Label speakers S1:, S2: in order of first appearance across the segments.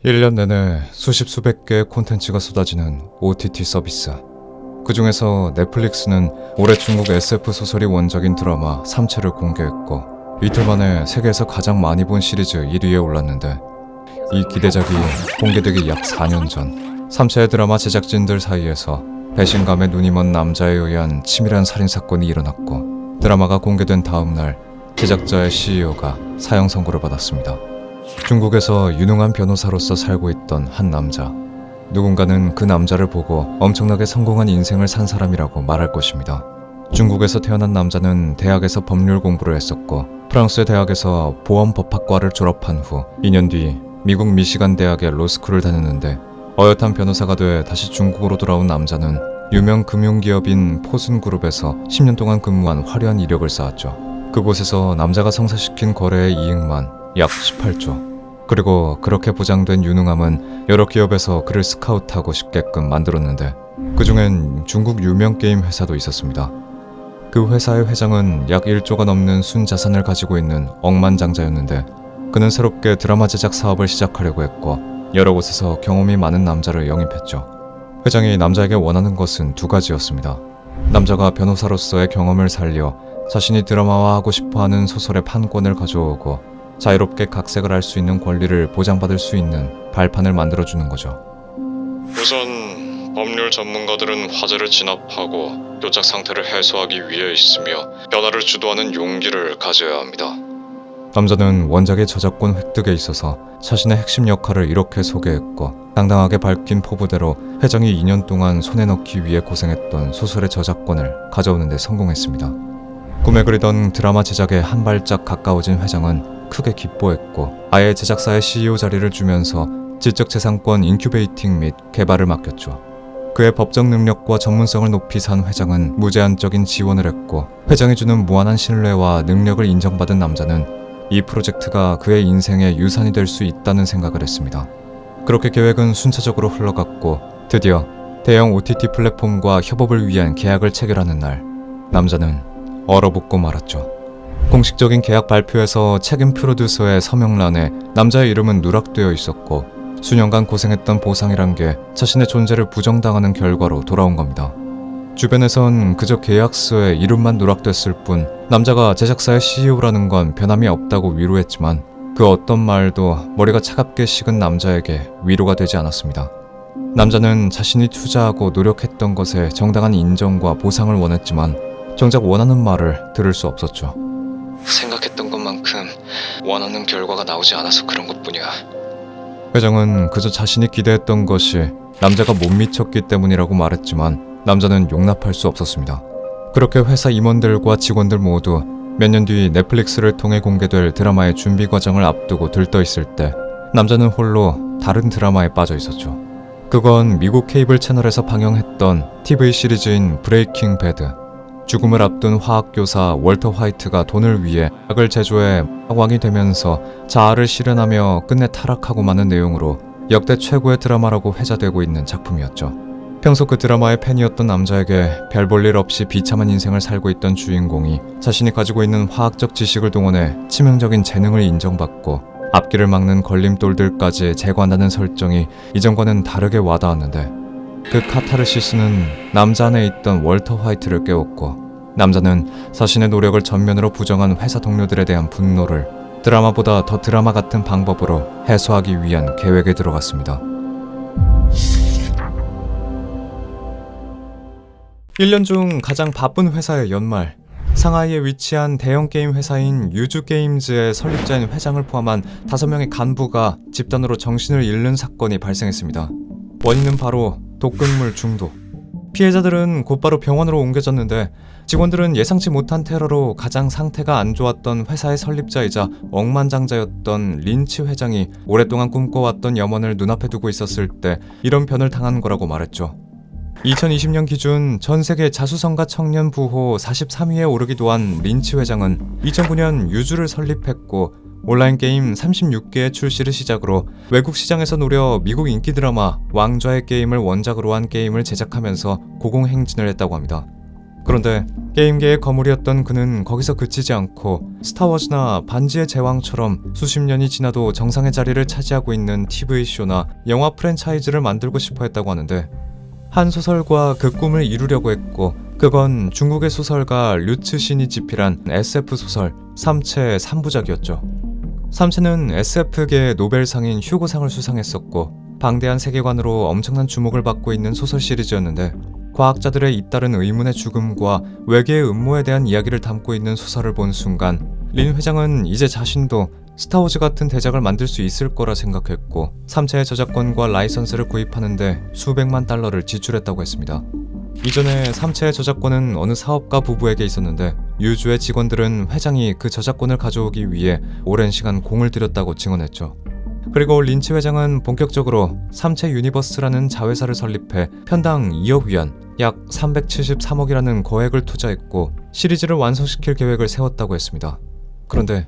S1: 1년 내내 수십 수백 개의 콘텐츠가 쏟아지는 OTT 서비스. 그 중에서 넷플릭스는 올해 중국 SF 소설이 원작인 드라마 3채를 공개했고 이틀 만에 세계에서 가장 많이 본 시리즈 1위에 올랐는데, 이 기대작이 공개되기 약 4년 전 3채의 드라마 제작진들 사이에서 배신감에 눈이 먼 남자에 의한 치밀한 살인사건이 일어났고, 드라마가 공개된 다음 날 제작자의 CEO가 사형 선고를 받았습니다. 중국에서 유능한 변호사로서 살고 있던 한 남자. 누군가는 그 남자를 보고 엄청나게 성공한 인생을 산 사람이라고 말할 것입니다. 중국에서 태어난 남자는 대학에서 법률 공부를 했었고, 프랑스의 대학에서 보험법학과를 졸업한 후 2년 뒤 미국 미시간 대학의 로스쿨을 다녔는데, 어엿한 변호사가 돼 다시 중국으로 돌아온 남자는 유명 금융기업인 포순그룹에서 10년 동안 근무한 화려한 이력을 쌓았죠. 그곳에서 남자가 성사시킨 거래의 이익만 약 18조. 그리고 그렇게 보장된 유능함은 여러 기업에서 그를 스카우트하고 싶게끔 만들었는데, 그 중엔 중국 유명 게임 회사도 있었습니다. 그 회사의 회장은 약 1조가 넘는 순자산을 가지고 있는 억만장자였는데, 그는 새롭게 드라마 제작 사업을 시작하려고 했고 여러 곳에서 경험이 많은 남자를 영입했죠. 회장이 남자에게 원하는 것은 두 가지였습니다. 남자가 변호사로서의 경험을 살려 자신이 드라마화하고 싶어하는 소설의 판권을 가져오고, 자유롭게 각색을 할 수 있는 권리를 보장받을 수 있는 발판을 만들어주는 거죠.
S2: 우선 법률 전문가들은 화제를 진압하고 교착 상태를 해소하기 위해 있으며 변화를 주도하는 용기를 가져야 합니다.
S1: 남자는 원작의 저작권 획득에 있어서 자신의 핵심 역할을 이렇게 소개했고, 당당하게 밝힌 포부대로 회장이 2년 동안 손에 넣기 위해 고생했던 소설의 저작권을 가져오는 데 성공했습니다. 꿈에 그리던 드라마 제작에 한 발짝 가까워진 회장은 크게 기뻐했고, 아예 제작사의 CEO 자리를 주면서 지적재산권 인큐베이팅 및 개발을 맡겼죠. 그의 법적 능력과 전문성을 높이 산 회장은 무제한적인 지원을 했고, 회장이 주는 무한한 신뢰와 능력을 인정받은 남자는 이 프로젝트가 그의 인생의 유산이 될 수 있다는 생각을 했습니다. 그렇게 계획은 순차적으로 흘러갔고, 드디어 대형 OTT 플랫폼과 협업을 위한 계약을 체결하는 날, 남자는 얼어붙고 말았죠. 공식적인 계약 발표에서 책임 프로듀서의 서명란에 남자의 이름은 누락되어 있었고, 수년간 고생했던 보상이란 게 자신의 존재를 부정당하는 결과로 돌아온 겁니다. 주변에선 그저 계약서에 이름만 누락됐을 뿐 남자가 제작사의 CEO라는 건 변함이 없다고 위로했지만, 그 어떤 말도 머리가 차갑게 식은 남자에게 위로가 되지 않았습니다. 남자는 자신이 투자하고 노력했던 것에 정당한 인정과 보상을 원했지만 정작 원하는 말을 들을 수 없었죠.
S2: 생각했던 것만큼 원하는 결과가 나오지 않아서 그런 것뿐이야.
S1: 회장은 그저 자신이 기대했던 것이 남자가 못 미쳤기 때문이라고 말했지만, 남자는 용납할 수 없었습니다. 그렇게 회사 임원들과 직원들 모두 몇 년 뒤 넷플릭스를 통해 공개될 드라마의 준비 과정을 앞두고 들떠있을 때, 남자는 홀로 다른 드라마에 빠져 있었죠. 그건 미국 케이블 채널에서 방영했던 TV 시리즈인 브레이킹 배드. 죽음을 앞둔 화학교사 월터 화이트가 돈을 위해 약을 제조해 왕이 되면서 자아를 실현하며 끝내 타락하고 마는 내용으로 역대 최고의 드라마라고 회자되고 있는 작품이었죠. 평소 그 드라마의 팬이었던 남자에게 별 볼 일 없이 비참한 인생을 살고 있던 주인공이 자신이 가지고 있는 화학적 지식을 동원해 치명적인 재능을 인정받고 앞길을 막는 걸림돌들까지 제거한다는 설정이 이전과는 다르게 와닿았는데, 그 카타르시스는 남자 안에 있던 월터 화이트를 깨웠고, 남자는 자신의 노력을 전면으로 부정한 회사 동료들에 대한 분노를 드라마보다 더 드라마 같은 방법으로 해소하기 위한 계획에 들어갔습니다. 1년 중 가장 바쁜 회사의 연말, 상하이에 위치한 대형 게임 회사인 유즈게임즈의 설립자인 회장을 포함한 5명의 간부가 집단으로 정신을 잃는 사건이 발생했습니다. 원인은 바로 독극물 중독. 피해자들은 곧바로 병원으로 옮겨졌는데, 직원들은 예상치 못한 테러로 가장 상태가 안 좋았던 회사의 설립자이자 억만장자였던 린치 회장이 오랫동안 꿈꿔왔던 염원을 눈앞에 두고 있었을 때 이런 변을 당한 거라고 말했죠. 2020년 기준 전 세계 자수성가 청년 부호 43위에 오르기도 한 린치 회장은 2009년 유즈를 설립했고, 온라인 게임 36개의 출시를 시작으로 외국 시장에서 노려 미국 인기 드라마 왕좌의 게임을 원작으로 한 게임을 제작하면서 고공행진을 했다고 합니다. 그런데 게임계의 거물이었던 그는 거기서 그치지 않고 스타워즈나 반지의 제왕처럼 수십 년이 지나도 정상의 자리를 차지하고 있는 TV쇼나 영화 프랜차이즈를 만들고 싶어 했다고 하는데, 한 소설과 그 꿈을 이루려고 했고, 그건 중국의 소설가 류츠 신이 집필한 SF 소설 삼체 3부작이었죠. 삼체는 SF계의 노벨상인 휴고상을 수상했었고, 방대한 세계관으로 엄청난 주목을 받고 있는 소설 시리즈였는데, 과학자들의 잇따른 의문의 죽음과 외계의 음모에 대한 이야기를 담고 있는 소설을 본 순간 린 회장은 이제 자신도 스타워즈 같은 대작을 만들 수 있을 거라 생각했고, 삼체의 저작권과 라이선스를 구입하는데 수백만 달러를 지출했다고 했습니다. 이전에 삼체의 저작권은 어느 사업가 부부에게 있었는데, 유주의 직원들은 회장이 그 저작권을 가져오기 위해 오랜 시간 공을 들였다고 증언했죠. 그리고 린치 회장은 본격적으로 삼체 유니버스라는 자회사를 설립해 편당 2억 위안, 약 373억이라는 거액을 투자했고 시리즈를 완성시킬 계획을 세웠다고 했습니다. 그런데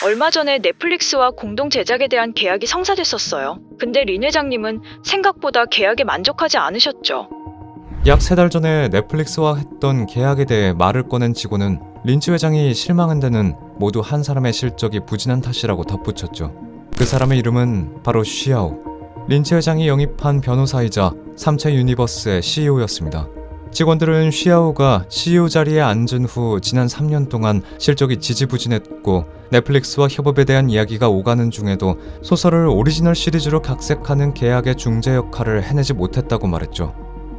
S3: 얼마 전에 넷플릭스와 공동 제작에 대한 계약이 성사됐었어요. 근데 린 회장님은 생각보다 계약에 만족하지 않으셨죠.
S1: 약 3달 전에 넷플릭스와 했던 계약에 대해 말을 꺼낸 직원은 린치 회장이 실망한 데는 모두 한 사람의 실적이 부진한 탓이라고 덧붙였죠. 그 사람의 이름은 바로 쉬아오. 린치 회장이 영입한 변호사이자 삼체 유니버스의 CEO였습니다. 직원들은 쉬아오가 CEO 자리에 앉은 후 지난 3년 동안 실적이 지지부진했고, 넷플릭스와 협업에 대한 이야기가 오가는 중에도 소설을 오리지널 시리즈로 각색하는 계약의 중재 역할을 해내지 못했다고 말했죠.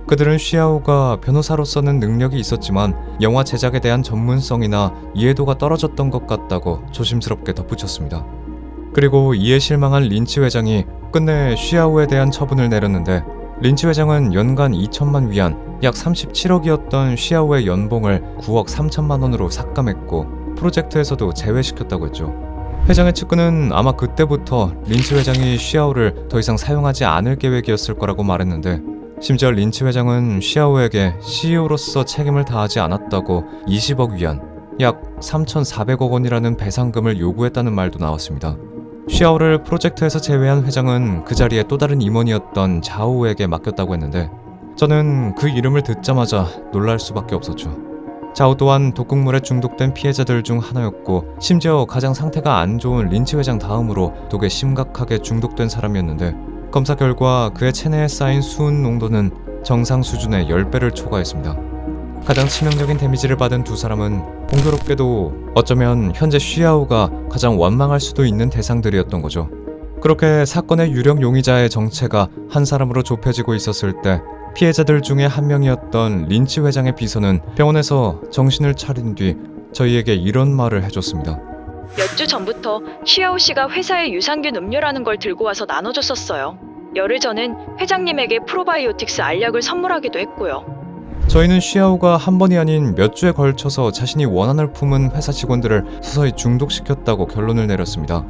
S1: 그들은 쉬아오가 변호사로서는 능력이 있었지만 영화 제작에 대한 전문성이나 이해도가 떨어졌던 것 같다고 조심스럽게 덧붙였습니다. 그리고 이에 실망한 린치 회장이 끝내 쉬아오에 대한 처분을 내렸는데, 린치 회장은 연간 2천만 위안, 약 37억이었던 쉬아오의 연봉을 9억 3천만 원으로 삭감했고 프로젝트에서도 제외시켰다고 했죠. 회장의 측근은 아마 그때부터 린치 회장이 쉬아오를 더 이상 사용하지 않을 계획이었을 거라고 말했는데, 심지어 린치 회장은 쉬아오에게 CEO로서 책임을 다하지 않았다고 20억 위안, 약 3,400억 원이라는 배상금을 요구했다는 말도 나왔습니다. 쉬아오를 프로젝트에서 제외한 회장은 그 자리에 또 다른 임원이었던 자오에게 맡겼다고 했는데, 저는 그 이름을 듣자마자 놀랄 수밖에 없었죠. 자오 또한 독극물에 중독된 피해자들 중 하나였고, 심지어 가장 상태가 안 좋은 린치 회장 다음으로 독에 심각하게 중독된 사람이었는데, 검사 결과 그의 체내에 쌓인 수은 농도는 정상 수준의 10배를 초과했습니다. 가장 치명적인 데미지를 받은 두 사람은 공교롭게도 어쩌면 현재 쉬아오가 가장 원망할 수도 있는 대상들이었던 거죠. 그렇게 사건의 유력 용의자의 정체가 한 사람으로 좁혀지고 있었을 때, 피해자들 중에 한 명이었던 린치 회장의 비서는 병원에서 정신을 차린 뒤 저희에게 이런 말을 해줬습니다.
S3: 몇 주 전부터 쉬아오 씨가 회사에 유산균 음료라는 걸 들고 와서 나눠줬었어요. 열흘 전엔 회장님에게 프로바이오틱스 알약을 선물하기도 했고요.
S1: 저희는 쉬아오가 한 번이 아닌 몇 주에 걸쳐서 자신이 원한을 품은 회사 직원들을 서서히 중독시켰다고 결론을 내렸습니다.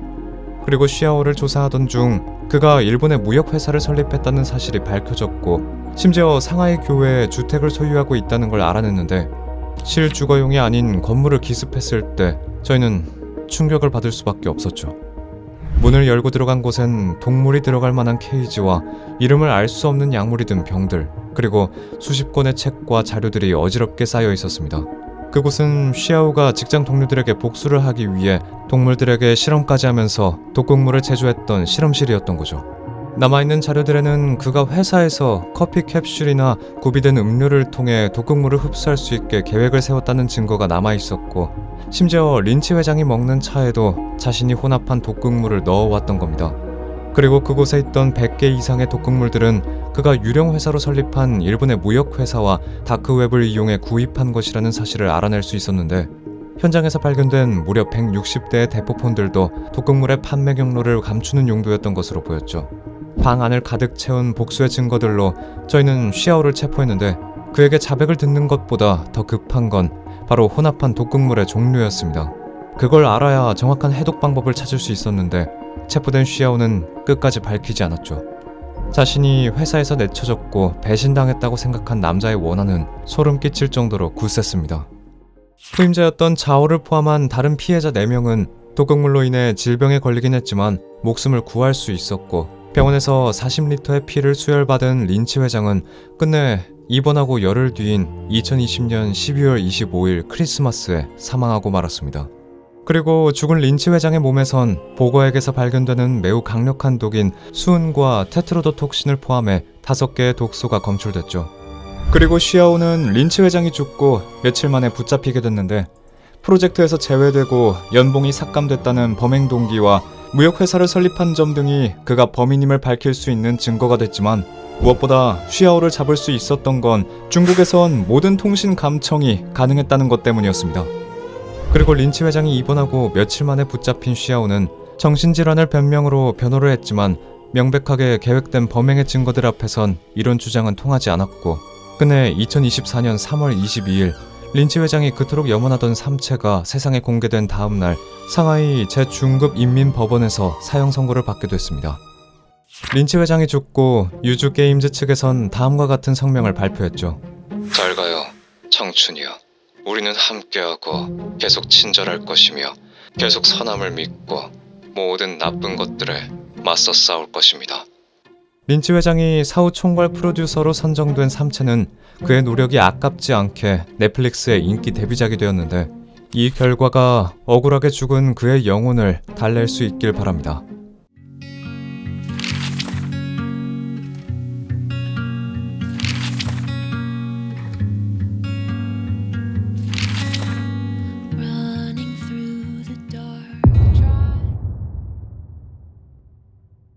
S1: 그리고 쉬아오를 조사하던 중 그가 일본의 무역회사를 설립했다는 사실이 밝혀졌고, 심지어 상하이 교외에 주택을 소유하고 있다는 걸 알아냈는데, 실주거용이 아닌 건물을 기습했을 때 저희는 충격을 받을 수밖에 없었죠. 문을 열고 들어간 곳엔 동물이 들어갈 만한 케이지와 이름을 알 수 없는 약물이 든 병들, 그리고 수십 권의 책과 자료들이 어지럽게 쌓여 있었습니다. 그곳은 쉬아오가 직장 동료들에게 복수를 하기 위해 동물들에게 실험까지 하면서 독극물을 제조했던 실험실이었던 거죠. 남아있는 자료들에는 그가 회사에서 커피 캡슐이나 구비된 음료를 통해 독극물을 흡수할 수 있게 계획을 세웠다는 증거가 남아있었고, 심지어 린치 회장이 먹는 차에도 자신이 혼합한 독극물을 넣어왔던 겁니다. 그리고 그곳에 있던 100개 이상의 독극물들은 그가 유령 회사로 설립한 일본의 무역회사와 다크웹을 이용해 구입한 것이라는 사실을 알아낼 수 있었는데, 현장에서 발견된 무려 160대의 대포폰들도 독극물의 판매 경로를 감추는 용도였던 것으로 보였죠. 방 안을 가득 채운 복수의 증거들로 저희는 쉬아오를 체포했는데, 그에게 자백을 듣는 것보다 더 급한 건 바로 혼합한 독극물의 종류였습니다. 그걸 알아야 정확한 해독 방법을 찾을 수 있었는데, 체포된 쉬아오는 끝까지 밝히지 않았죠. 자신이 회사에서 내쳐졌고 배신당했다고 생각한 남자의 원한은 소름 끼칠 정도로 굳셌습니다. 후임자였던 자오를 포함한 다른 피해자 4명은 독극물로 인해 질병에 걸리긴 했지만 목숨을 구할 수 있었고, 병원에서 40리터의 피를 수혈받은 린치 회장은 끝내 입원하고 열흘 뒤인 2020년 12월 25일 크리스마스에 사망하고 말았습니다. 그리고 죽은 린치 회장의 몸에선 보거액에서 발견되는 매우 강력한 독인 수은과 테트로도톡신을 포함해 5개의 독소가 검출됐죠. 그리고 시아오는 린치 회장이 죽고 며칠 만에 붙잡히게 됐는데 프로젝트에서 제외되고 연봉이 삭감됐다는 범행 동기와 무역회사를 설립한 점 등이 그가 범인임을 밝힐 수 있는 증거가 됐지만 무엇보다 시아오를 잡을 수 있었던 건 중국에선 모든 통신 감청이 가능했다는 것 때문이었습니다. 그리고 린치 회장이 입원하고 며칠 만에 붙잡힌 시아오는 정신질환을 변명으로 변호를 했지만 명백하게 계획된 범행의 증거들 앞에선 이런 주장은 통하지 않았고 끝내 2024년 3월 22일 린치 회장이 그토록 염원하던 삼체가 세상에 공개된 다음 날 상하이 제중급 인민법원에서 사형 선고를 받게 됐습니다. 린치 회장이 죽고 유주 게임즈 측에선 다음과 같은 성명을 발표했죠.
S2: 잘 가요, 청춘이여. 우리는 함께하고 계속 친절할 것이며 계속 선함을 믿고 모든 나쁜 것들에 맞서 싸울 것입니다.
S1: 린치 회장이 사후 총괄 프로듀서로 선정된 삼체는 그의 노력이 아깝지 않게 넷플릭스의 인기 데뷔작이 되었는데 이 결과가 억울하게 죽은 그의 영혼을 달랠 수 있길 바랍니다.